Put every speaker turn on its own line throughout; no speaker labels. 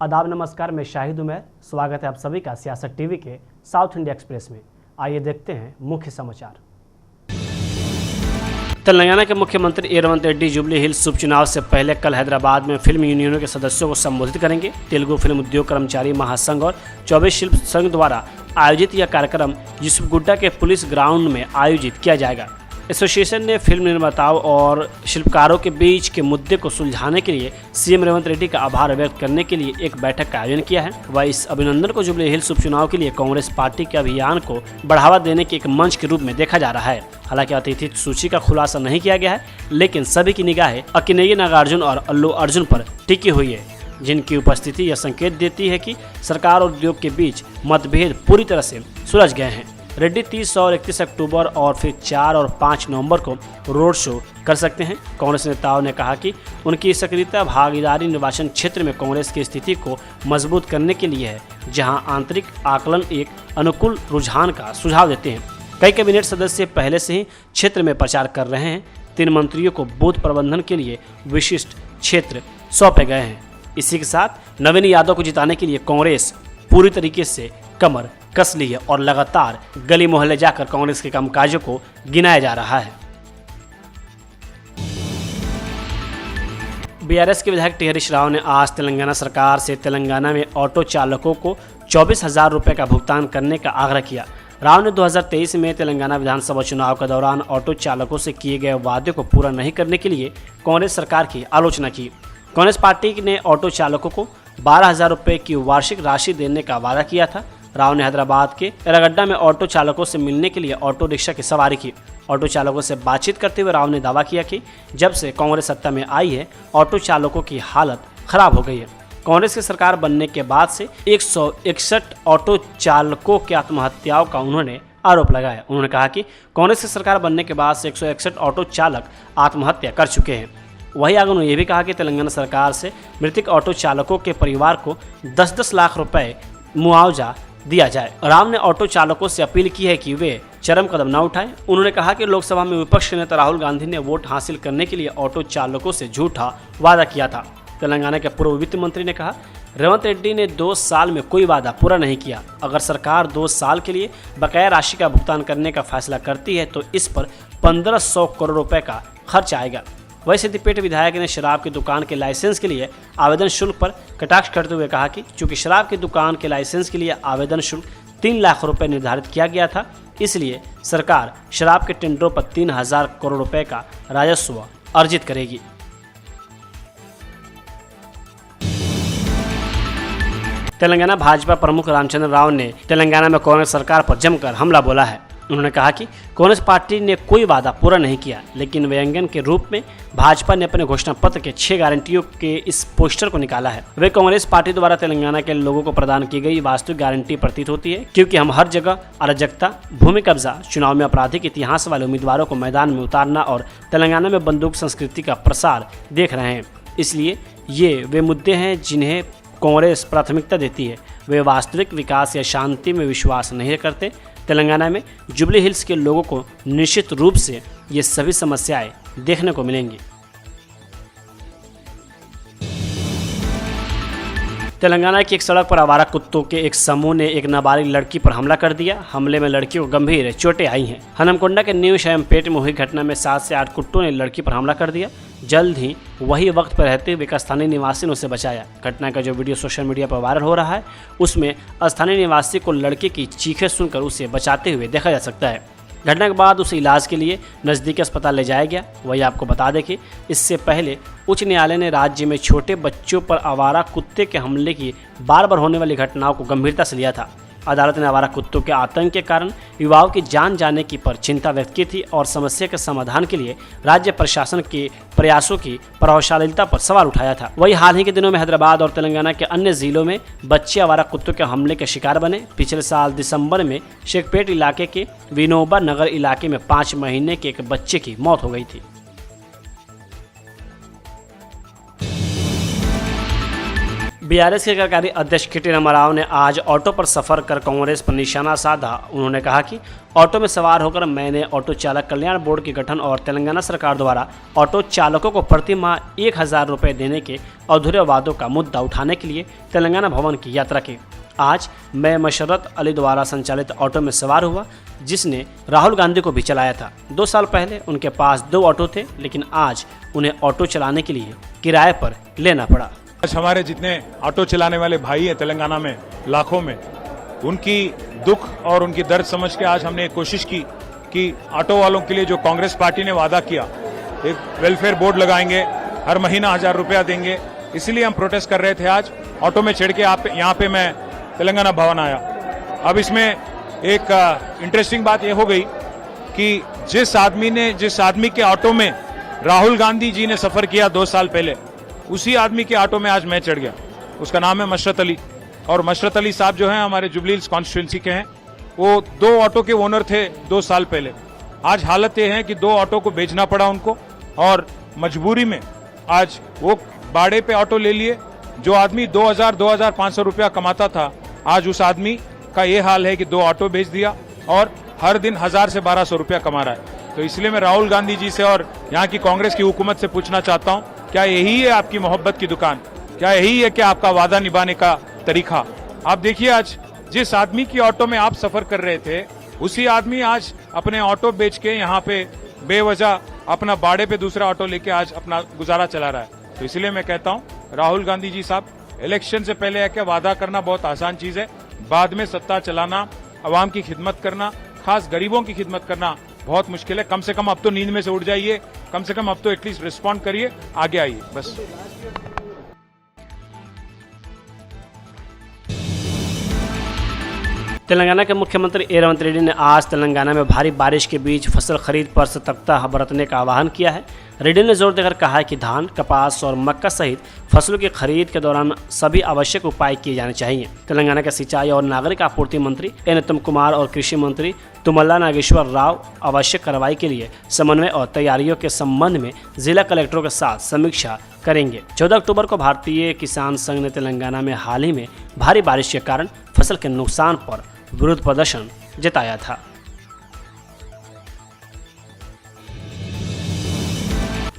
आदाब नमस्कार, मैं शाहिद उमैर। स्वागत है आप सभी का सियासत टीवी के साउथ इंडिया एक्सप्रेस में। आइए देखते हैं मुख्य समाचार। तेलंगाना के मुख्यमंत्री रेवंत रेड्डी जुबली हिल्स उपचुनाव से पहले कल हैदराबाद में फिल्म यूनियनों के सदस्यों को संबोधित करेंगे। तेलुगु फिल्म उद्योग कर्मचारी महासंघ और 24 शिल्प संघ द्वारा आयोजित यह कार्यक्रम यूसुफगुड्डा के पुलिस ग्राउंड में आयोजित किया जाएगा। एसोसिएशन ने फिल्म निर्माताओं और शिल्पकारों के बीच के मुद्दे को सुलझाने के लिए सीएम रेवंत रेड्डी का आभार व्यक्त करने के लिए एक बैठक का आयोजन किया है। वह इस अभिनंदन को जुबली हिल्स उपचुनाव के लिए कांग्रेस पार्टी के अभियान को बढ़ावा देने के एक मंच के रूप में देखा जा रहा है। हालांकि अतिथि सूची का खुलासा नहीं किया गया है, लेकिन सभी की निगाहें अक्किनेनी नागार्जुन और अल्लू अर्जुन पर टिकी हुई है, जिनकी उपस्थिति यह संकेत देती है कि सरकार और उद्योग के बीच मतभेद पूरी तरह से सुलझ गए हैं। रेड्डी 30 और 31 अक्टूबर और फिर 4 और 5 नवंबर को रोड शो कर सकते हैं। कांग्रेस नेताओं ने कहा कि उनकी सक्रियता भागीदारी निर्वाचन क्षेत्र में कांग्रेस की स्थिति को मजबूत करने के लिए है, जहां आंतरिक आकलन एक अनुकूल रुझान का सुझाव देते हैं। कई कैबिनेट सदस्य पहले से ही क्षेत्र में प्रचार कर रहे हैं। 3 मंत्रियों को बूथ प्रबंधन के लिए विशिष्ट क्षेत्र सौंपे गए हैं। इसी के साथ नवीन यादव को जिताने के लिए कांग्रेस पूरी तरीके से कमर कस ली है और लगातार गली मोहल्ले जाकर कांग्रेस के कामकाजों को गिनाया जा रहा है। बीआरएस के विधायक टी हरीश राव ने आज तेलंगाना सरकार से तेलंगाना में ऑटो चालकों को 24,000 रुपये का भुगतान करने का आग्रह किया। राव ने 2023 में तेलंगाना विधानसभा चुनाव के दौरान ऑटो चालकों से किए गए वादे को पूरा नहीं करने के लिए कांग्रेस सरकार की आलोचना की। कांग्रेस पार्टी ने ऑटो चालकों को 12,000 रुपये की वार्षिक राशि देने का वादा किया था। राव ने हैदराबाद के एरागड्डा में ऑटो चालकों से मिलने के लिए ऑटो रिक्शा की सवारी की। ऑटो चालकों से बातचीत करते हुए राव ने दावा किया कि जब से कांग्रेस सत्ता में आई है, ऑटो चालकों की हालत खराब हो गई है। कांग्रेस की सरकार बनने के बाद से 161 ऑटो चालकों की आत्महत्याओं का उन्होंने आरोप लगाया। उन्होंने कहा कि कांग्रेस की सरकार बनने के बाद से 161 ऑटो चालक आत्महत्या कर चुके हैं। वहीं आगे उन्होंने यह भी कहा कि तेलंगाना सरकार से मृतक ऑटो चालकों के परिवार को 10-10 लाख रुपए मुआवजा दिया जाए। राव ने ऑटो चालकों से अपील की है कि वे चरम कदम न उठाएं। उन्होंने कहा कि लोकसभा में विपक्ष के नेता राहुल गांधी ने वोट हासिल करने के लिए ऑटो चालकों से झूठा वादा किया था। तेलंगाना के पूर्व वित्त मंत्री ने कहा, रेवंत रेड्डी ने 2 साल में कोई वादा पूरा नहीं किया। अगर सरकार 2 साल के लिए बकाया राशि का भुगतान करने का फैसला करती है तो इस पर 1500 करोड़ रुपए का खर्च आएगा। वहीं सिद्दीपेट विधायक ने शराब की दुकान के लाइसेंस के लिए आवेदन शुल्क पर कटाक्ष करते हुए कहा कि चूंकि शराब की दुकान के लाइसेंस के लिए आवेदन शुल्क 3 लाख रुपए निर्धारित किया गया था, इसलिए सरकार शराब के टेंडरों पर 3,000 करोड़ रुपए का राजस्व अर्जित करेगी। तेलंगाना भाजपा प्रमुख रामचंद्र राव ने तेलंगाना में कांग्रेस सरकार पर जमकर हमला बोला है। उन्होंने कहा कि कांग्रेस पार्टी ने कोई वादा पूरा नहीं किया, लेकिन व्यंग्य के रूप में भाजपा ने अपने घोषणा पत्र के 6 गारंटियों के इस पोस्टर को निकाला है। वे कांग्रेस पार्टी द्वारा तेलंगाना के लोगों को प्रदान की गई वास्तविक गारंटी प्रतीत होती है, क्योंकि हम हर जगह अराजकता, भूमि कब्जा, चुनाव में आपराधिक इतिहास वाले उम्मीदवारों को मैदान में उतारना और तेलंगाना में बंदूक संस्कृति का प्रसार देख रहे हैं। इसलिए ये वे मुद्दे हैं जिन्हें कांग्रेस प्राथमिकता देती है। वे वास्तविक विकास या शांति में विश्वास नहीं करते। तेलंगाना में जुबली हिल्स के लोगों को निश्चित रूप से ये सभी समस्याएं देखने को मिलेंगी। तेलंगाना की एक सड़क पर आवारा कुत्तों के एक समूह ने एक नाबालिग लड़की पर हमला कर दिया। हमले में लड़की को गंभीर चोटें आई हैं। हनमकोंडा के न्यू शयमपेट में हुई घटना में 7 से 8 कुत्तों ने लड़की पर हमला कर दिया। जल्द ही वही वक्त पर रहते हुए एक स्थानीय निवासी ने उसे बचाया। घटना का जो वीडियो सोशल मीडिया पर वायरल हो रहा है, उसमें स्थानीय निवासी को लड़के की चीखें सुनकर उसे बचाते हुए देखा जा सकता है। घटना के बाद उसे इलाज के लिए नज़दीकी अस्पताल ले जाया गया। वही आपको बता दें कि इससे पहले उच्च न्यायालय ने राज्य में छोटे बच्चों पर आवारा कुत्ते के हमले की बार बार होने वाली घटनाओं को गंभीरता से लिया था। अदालत ने आवारा कुत्तों के आतंक के कारण युवाओं की जान जाने की पर चिंता व्यक्त की थी और समस्या के समाधान के लिए राज्य प्रशासन के प्रयासों की प्रभावशीलता पर सवाल उठाया था। वही हाल ही के दिनों में हैदराबाद और तेलंगाना के अन्य जिलों में बच्चे आवारा कुत्तों के हमले के शिकार बने। पिछले साल दिसंबर में शेखपेट इलाके के विनोबा नगर इलाके में 5 महीने के एक बच्चे की मौत हो गई थी। बीआरएस के कार्यकारी अध्यक्ष के.टी. रामाराव ने आज ऑटो पर सफर कर कांग्रेस पर निशाना साधा। उन्होंने कहा कि ऑटो में सवार होकर मैंने ऑटो चालक कल्याण बोर्ड के गठन और तेलंगाना सरकार द्वारा ऑटो चालकों को प्रति माह 1,000 रुपये देने के अधूरे वादों का मुद्दा उठाने के लिए तेलंगाना भवन की यात्रा की। आज मैं मशरत अली द्वारा संचालित ऑटो में सवार हुआ, जिसने राहुल गांधी को भी चलाया था। 2 साल पहले उनके पास 2 ऑटो थे, लेकिन आज उन्हें ऑटो चलाने के लिए किराए पर लेना पड़ा।
आज हमारे जितने ऑटो चलाने वाले भाई हैं तेलंगाना में लाखों में, उनकी दुख और उनकी दर्द समझ के आज हमने एक कोशिश की कि ऑटो वालों के लिए जो कांग्रेस पार्टी ने वादा किया, एक वेलफेयर बोर्ड लगाएंगे, हर महीना 1,000 रुपया देंगे, इसीलिए हम प्रोटेस्ट कर रहे थे। आज ऑटो में चढ़ के यहाँ पे मैं तेलंगाना भवन आया। अब इसमें एक इंटरेस्टिंग बात यह हो गई कि जिस आदमी के ऑटो में राहुल गांधी जी ने सफर किया 2 साल पहले, उसी आदमी के ऑटो में आज मैं चढ़ गया। उसका नाम है मशरत अली, और मशरत अली साहब जो हैं हमारे जुबली हिल्स कॉन्स्टिट्यूंसी के हैं। वो 2 ऑटो के ओनर थे 2 साल पहले। आज हालत ये है कि 2 ऑटो को बेचना पड़ा उनको, और मजबूरी में आज वो भाड़े पे ऑटो ले लिए। जो आदमी 2,000-2,500 रुपया कमाता था, आज उस आदमी का ये हाल है कि 2 ऑटो बेच दिया और हर दिन 1,000 से 1,200 रुपया कमा रहा है। तो इसलिए मैं राहुल गांधी जी से और यहाँ की कांग्रेस की हुकूमत से पूछना चाहता हूँ, क्या यही है आपकी मोहब्बत की दुकान? क्या यही है कि आपका वादा निभाने का तरीका? आप देखिए, आज जिस आदमी की ऑटो में आप सफर कर रहे थे, उसी आदमी आज अपने ऑटो बेच के यहाँ पे बेवजह अपना भाड़े पे दूसरा ऑटो लेके आज अपना गुजारा चला रहा है। तो इसलिए मैं कहता हूँ, राहुल गांधी जी साहब, इलेक्शन से पहले आके वादा करना बहुत आसान चीज है, बाद में सत्ता चलाना, अवाम की खिदमत करना, खास गरीबों की खिदमत करना बहुत मुश्किल है। कम से कम अब तो नींद में से उठ जाइए, कम से कम अब तो एटलीस्ट रिस्पॉन्ड करिए, आगे आइए बस।
तेलंगाना के मुख्यमंत्री रेवंत रेड्डी ने आज तेलंगाना में भारी बारिश के बीच फसल खरीद पर सतर्कता बरतने का आह्वान किया है। रेड्डी ने जोर देकर कहा है कि धान, कपास और मक्का सहित फसलों की खरीद के दौरान सभी आवश्यक उपाय किए जाने चाहिए। तेलंगाना के सिंचाई और नागरिक आपूर्ति मंत्री एन उत्तम कुमार और कृषि मंत्री तुमल्ला नागेश्वर राव आवश्यक कार्रवाई के लिए समन्वय और तैयारियों के संबंध में जिला कलेक्टरों के साथ समीक्षा करेंगे। 14 अक्टूबर को भारतीय किसान संघ ने तेलंगाना में हाल ही में भारी बारिश के कारण फसल के नुकसान पर विरोध प्रदर्शन जताया था।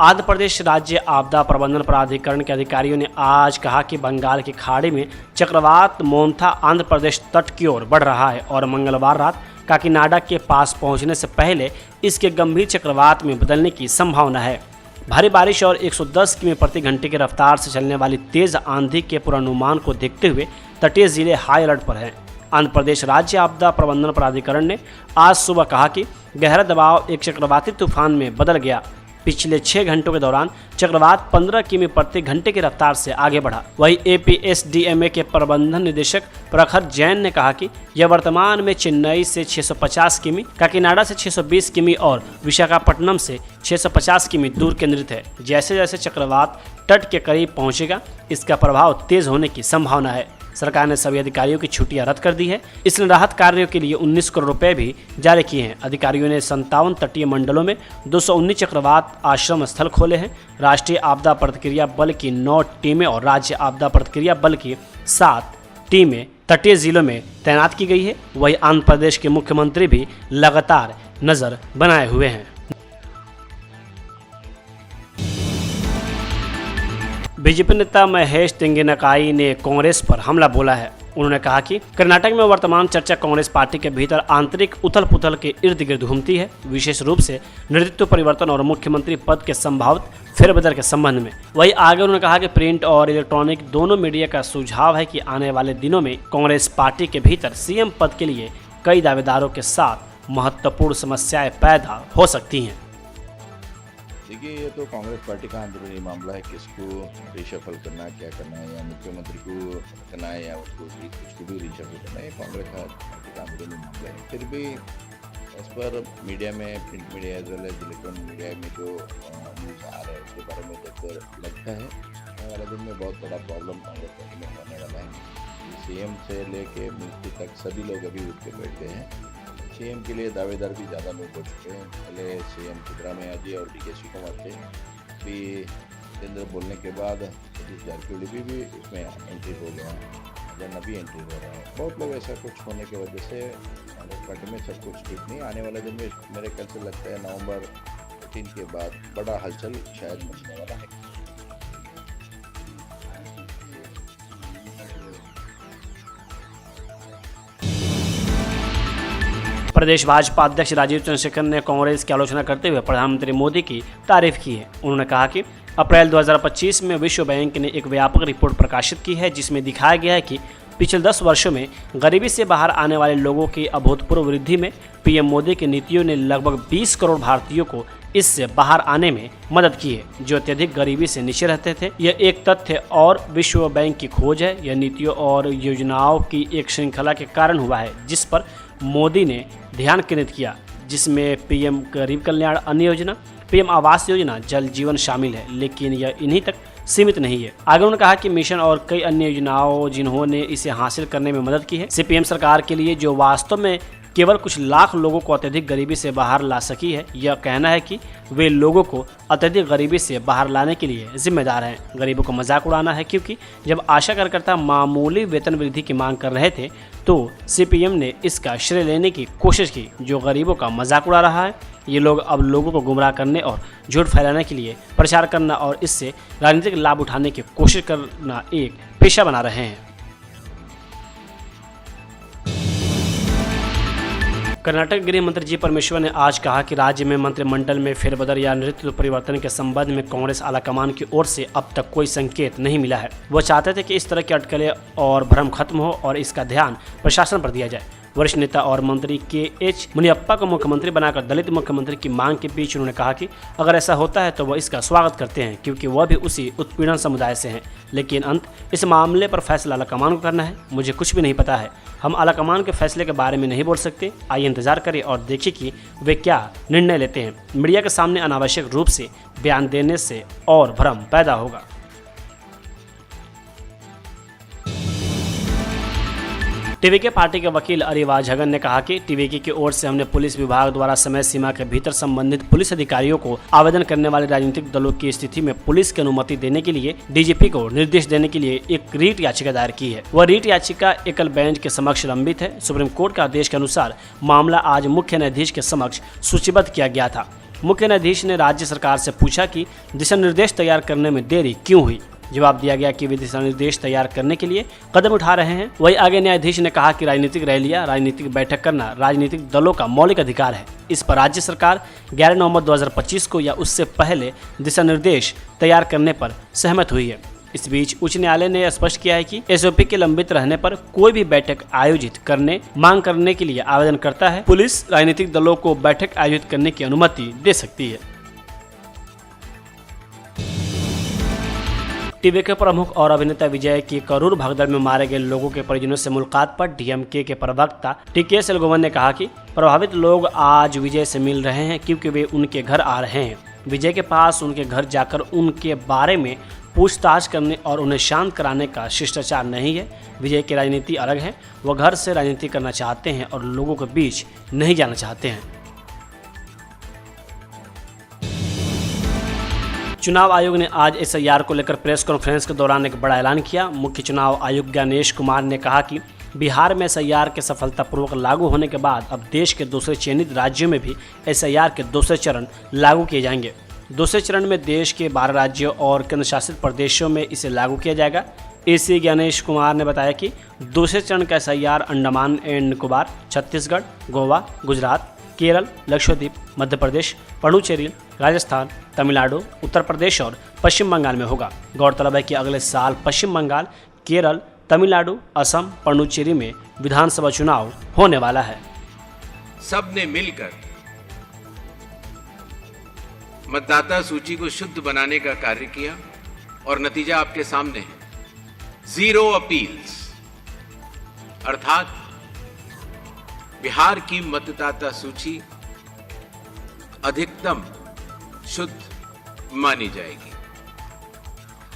आंध्र प्रदेश राज्य आपदा प्रबंधन प्राधिकरण के अधिकारियों ने आज कहा कि बंगाल की खाड़ी में चक्रवात मोन्था आंध्र प्रदेश तट की ओर बढ़ रहा है और मंगलवार रात काकीनाडा के पास पहुंचने से पहले इसके गंभीर चक्रवात में बदलने की संभावना है। भारी बारिश और 110 किमी प्रति घंटे की रफ्तार से चलने वाली तेज आंधी के पूर्वानुमान को देखते हुए तटीय जिले हाई अलर्ट पर हैं। आंध्र प्रदेश राज्य आपदा प्रबंधन प्राधिकरण ने आज सुबह कहा कि गहरा दबाव एक चक्रवाती तूफान में बदल गया। पिछले 6 घंटों के दौरान चक्रवात 15 किमी प्रति घंटे की रफ्तार से आगे बढ़ा। वहीं APSDMA के प्रबंधन निदेशक प्रखर जैन ने कहा कि यह वर्तमान में चेन्नई से 650 किमी, काकीनाडा से 620 किमी और विशाखापट्टनम से 650 किमी दूर केंद्रित है। जैसे जैसे चक्रवात तट के करीब पहुंचेगा, इसका प्रभाव तेज होने की संभावना है। सरकार ने सभी अधिकारियों की छुट्टियां रद्द कर दी है। इसने राहत कार्यों के लिए 19 करोड़ रुपए भी जारी किए हैं। अधिकारियों ने 57 तटीय मंडलों में 219 चक्रवात आश्रम स्थल खोले हैं। राष्ट्रीय आपदा प्रतिक्रिया बल की 9 टीमें और राज्य आपदा प्रतिक्रिया बल की 7 टीमें तटीय जिलों में तैनात की गई है। वहीं आंध्र प्रदेश के मुख्यमंत्री भी लगातार नजर बनाए हुए हैं। बीजेपी नेता महेश तेंगिनकाई ने कांग्रेस पर हमला बोला है। उन्होंने कहा कि कर्नाटक में वर्तमान चर्चा कांग्रेस पार्टी के भीतर आंतरिक उथल पुथल के इर्द गिर्द घूमती है, विशेष रूप से नेतृत्व परिवर्तन और मुख्यमंत्री पद के संभावित फेरबदल के संबंध में। वहीं आगे उन्होंने कहा कि प्रिंट और इलेक्ट्रॉनिक दोनों मीडिया का सुझाव है कि आने वाले दिनों में कांग्रेस पार्टी के भीतर सीएम पद के लिए कई दावेदारों के साथ महत्वपूर्ण समस्याएं पैदा हो सकती हैं।
देखिए, ये तो कांग्रेस पार्टी का अंदरूनी मामला है, किसको रिशफल करना है, क्या करना है, या मुख्यमंत्री को रखना है या उसको भी रिशफल करना है, कांग्रेस पार्टी का अंदरूनी मामला है। फिर भी इस पर मीडिया में, print media as well as electronic media में जो न्यूज़ आ रहा है उसके बारे में देखकर लगता है आने वाले दिन में बहुत बड़ा प्रॉब्लम कांग्रेस पार्टी में होने वाला है। सीएम से लेके मंत्री तक सभी लोग अभी उठ के बैठे हैं। सीएम के लिए दावेदार भी ज़्यादा लोग हो चुके हैं। पहले सीएम सिद्धरामैया जी और DK शिवकुमार थे, भी सत्येंद्र बोलने के बाद सतीश जारकिहोली भी इसमें एंट्री हो गया, जनना भी एंट्री हो रहा है। बहुत लोग ऐसा कुछ होने की वजह से कांग्रेस पार्टी में सब कुछ ठीक नहीं। आने वाले दिन में मेरे ख्याल से लगता है नवंबर 3 के बाद बड़ा हलचल शायद मचने वाला है।
प्रदेश भाजपा अध्यक्ष राजीव चंद्रशेखर ने कांग्रेस की आलोचना करते हुए प्रधानमंत्री मोदी की तारीफ की है। उन्होंने कहा कि अप्रैल 2025 में विश्व बैंक ने एक व्यापक रिपोर्ट प्रकाशित की है, जिसमें दिखाया गया है कि पिछले 10 वर्षों में गरीबी से बाहर आने वाले लोगों की अभूतपूर्व वृद्धि में पीएम मोदी की नीतियों ने लगभग 20 करोड़ भारतीयों को इससे बाहर आने में मदद की है, जो अत्यधिक गरीबी से नीचे रहते थे। यह एक तथ्य और विश्व बैंक की खोज है। यह नीतियों और योजनाओं की एक श्रृंखला के कारण हुआ है, जिस पर मोदी ने ध्यान केंद्रित किया, जिसमें पीएम गरीब कल्याण अन्न योजना, पीएम आवास योजना, जल जीवन शामिल है। लेकिन यह इन्हीं तक सीमित नहीं है। आगे उन्होंने कहा कि मिशन और कई अन्य योजनाओं जिन्होंने इसे हासिल करने में मदद की है, सीपीएम सरकार के लिए जो वास्तव में केवल कुछ लाख लोगों को अत्यधिक गरीबी से बाहर ला सकी है। यह कहना है कि वे लोगों को अत्यधिक गरीबी से बाहर लाने के लिए जिम्मेदार हैं। गरीबों को मजाक उड़ाना है, क्योंकि जब आशा कार्यकर्ता मामूली वेतन वृद्धि की मांग कर रहे थे तो सीपीएम ने इसका श्रेय लेने की कोशिश की। जो गरीबों का मजाक उड़ा रहा है, ये लोग अब लोगों को गुमराह करने और झूठ फैलाने के लिए प्रचार करना और इससे राजनीतिक लाभ उठाने की कोशिश करना एक पेशा बना रहे हैं। कर्नाटक गृह मंत्री जी परमेश्वर ने आज कहा कि राज्य में मंत्रिमंडल में फेरबदल या नेतृत्व परिवर्तन के संबंध में कांग्रेस आलाकमान की ओर से अब तक कोई संकेत नहीं मिला है। वो चाहते थे कि इस तरह की अटकलें और भ्रम खत्म हो और इसका ध्यान प्रशासन पर दिया जाए। वरिष्ठ नेता और मंत्री KH मुनियप्पा को मुख्यमंत्री बनाकर दलित मुख्यमंत्री की मांग के बीच उन्होंने कहा कि अगर ऐसा होता है तो वह इसका स्वागत करते हैं, क्योंकि वह भी उसी उत्पीड़न समुदाय से हैं। लेकिन इस मामले पर फैसला आलाकमान को करना है। मुझे कुछ भी नहीं पता है। हम आलाकमान के फैसले के बारे में नहीं बोल सकते। आइए इंतजार करें और देखिए कि वे क्या निर्णय लेते हैं। मीडिया के सामने अनावश्यक रूप से बयान देने से और भ्रम पैदा होगा। टीवीके पार्टी के वकील अरिवा झगन ने कहा कि टीवीके की ओर से हमने पुलिस विभाग द्वारा समय सीमा के भीतर संबंधित पुलिस अधिकारियों को आवेदन करने वाले राजनीतिक दलों की स्थिति में पुलिस की अनुमति देने के लिए डीजीपी को निर्देश देने के लिए एक रीट याचिका दायर की है। वह रीट याचिका एकल बेंच के समक्ष लंबित है। सुप्रीम कोर्ट के आदेश के अनुसार मामला आज मुख्य न्यायाधीश के समक्ष सूचीबद्ध किया गया था। मुख्य न्यायाधीश ने राज्य सरकार से पूछा कि दिशा निर्देश तैयार करने में देरी क्यों हुई। जवाब दिया गया कि वे दिशा निर्देश तैयार करने के लिए कदम उठा रहे हैं। वहीं आगे न्यायाधीश ने कहा कि राजनीतिक रैलियां, राजनीतिक बैठक करना राजनीतिक दलों का मौलिक अधिकार है। इस पर राज्य सरकार 11 नवंबर 2025 को या उससे पहले दिशा निर्देश तैयार करने पर सहमत हुई है। इस बीच उच्च न्यायालय ने स्पष्ट किया है कि एसओपी के लंबित रहने पर कोई भी बैठक आयोजित करने मांग करने के लिए आवेदन करता है। पुलिस राजनीतिक दलों को बैठक आयोजित करने की अनुमति दे सकती है। टीवीके प्रमुख और अभिनेता विजय की करूर भगदड़ में मारे गए लोगों के परिजनों से मुलाकात पर डीएमके के प्रवक्ता टीके सेल्वगन ने कहा कि प्रभावित लोग आज विजय से मिल रहे हैं, क्योंकि वे उनके घर आ रहे हैं। विजय के पास उनके घर जाकर उनके बारे में पूछताछ करने और उन्हें शांत कराने का शिष्टाचार नहीं है। विजय की राजनीति अलग है। वह घर से राजनीति करना चाहते हैं और लोगों के बीच नहीं जाना चाहते हैं। चुनाव आयोग ने आज एसआईआर को लेकर प्रेस कॉन्फ्रेंस के दौरान एक बड़ा ऐलान किया। मुख्य चुनाव आयुक्त ज्ञानेश कुमार ने कहा कि बिहार में एसआईआर के सफलतापूर्वक लागू होने के बाद अब देश के दूसरे चयनित राज्यों में भी एसआईआर के दूसरे चरण लागू किए जाएंगे। दूसरे चरण में देश के 12 राज्यों और केंद्र शासित प्रदेशों में इसे लागू किया जाएगा। एसी ज्ञानेश कुमार ने बताया कि दूसरे चरण का एसआईआर अंडमान एंड निकोबार, छत्तीसगढ़, गोवा, गुजरात, केरल, लक्षद्वीप, मध्य प्रदेश, पुडुचेरी, राजस्थान, तमिलनाडु, उत्तर प्रदेश और पश्चिम बंगाल में होगा। गौरतलब है कि अगले साल पश्चिम बंगाल, केरल, तमिलनाडु, असम, पुडुचेरी में विधानसभा चुनाव होने वाला है।
सबने मिलकर मतदाता सूची को शुद्ध बनाने का कार्य किया और नतीजा आपके सामने है। 0 अपील्स, अर्थात बिहार की मतदाता सूची अधिकतम शुद्ध मानी जाएगी।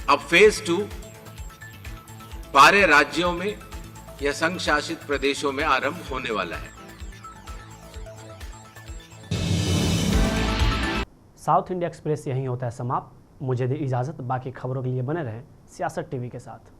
अब फेज 2 12 राज्यों में या संघ शासित प्रदेशों में आरंभ होने वाला है।
साउथ इंडिया एक्सप्रेस यहीं होता है समाप्त। मुझे दी इजाज़त, बाकी खबरों के लिए बने रहें सियासत टीवी के साथ।